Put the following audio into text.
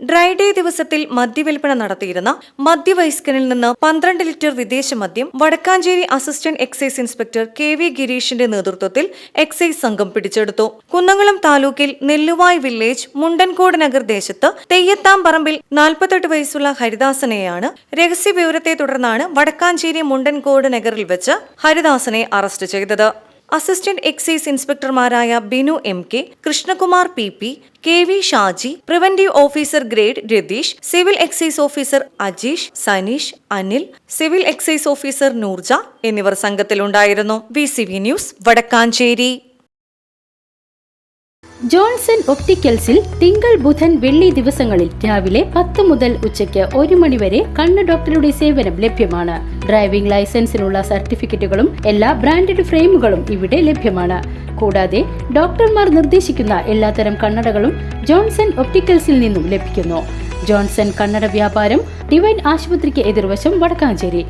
Dry day ദിവസത്തിൽ മദ്യവിൽപ്പന നടത്തിയിരുന്ന മദ്യവയസ്കനിൽ നിന്ന് 12 ലിറ്റർ വിദേശ മദ്യം Vadakkanchery assistant excise inspector KV ഗിരീഷിന്റെ നേതൃത്വത്തിൽ എക്സൈസ് സംഘം പിടിച്ചെടുത്തു. കുന്നംകുളം താലൂക്കിൽ നെല്ലുവായ് വില്ലേജ് മുണ്ടൻകോട് നഗർ ദേശത്ത് തെയ്യത്താംപറമ്പിൽ 48 വയസ്സുള്ള ഹരിദാസനെയാണ് രഹസ്യവിവരത്തെ തുടർന്നാണ് വടക്കാഞ്ചേരി മുണ്ടൻകോട് നഗറിൽ വെച്ച് ഹരിദാസനെ അറസ്റ്റ് ചെയ്തത്. അസിസ്റ്റന്റ് എക്സൈസ് ഇൻസ്പെക്ടർമാരായ Binu MK, Krishnakumar PP, KV Shaji, preventive officer grade Ratheesh, civil excise officer Ajeesh, Saneesh, Anil, civil excise officer Noorja എന്നിവർ സംഘത്തിലുണ്ടായിരുന്നു. VCV news, Vadakkanchery. ജോൺസൺ ഒപ്റ്റിക്കൽസിൽ തിങ്കൾ, ബുധൻ, വെള്ളി ദിവസങ്ങളിൽ രാവിലെ 10 മുതൽ ഉച്ചയ്ക്ക് 1 മണി വരെ കണ്ണ് ഡോക്ടറുടെ സേവനം ലഭ്യമാണ്. ഡ്രൈവിംഗ് ലൈസൻസിനുള്ള സർട്ടിഫിക്കറ്റുകളും എല്ലാ ബ്രാൻഡഡ് ഫ്രെയിമുകളും ഇവിടെ ലഭ്യമാണ്. കൂടാതെ ഡോക്ടർമാർ നിർദ്ദേശിക്കുന്ന എല്ലാത്തരം കണ്ണടകളും ജോൺസൺ ഒപ്റ്റിക്കൽസിൽ നിന്നും ലഭിക്കുന്നു. ജോൺസൺ കണ്ണട വ്യാപാരം ഡിവൈൻ ആശുപത്രിക്ക് എതിർവശം, വടക്കാഞ്ചേരി.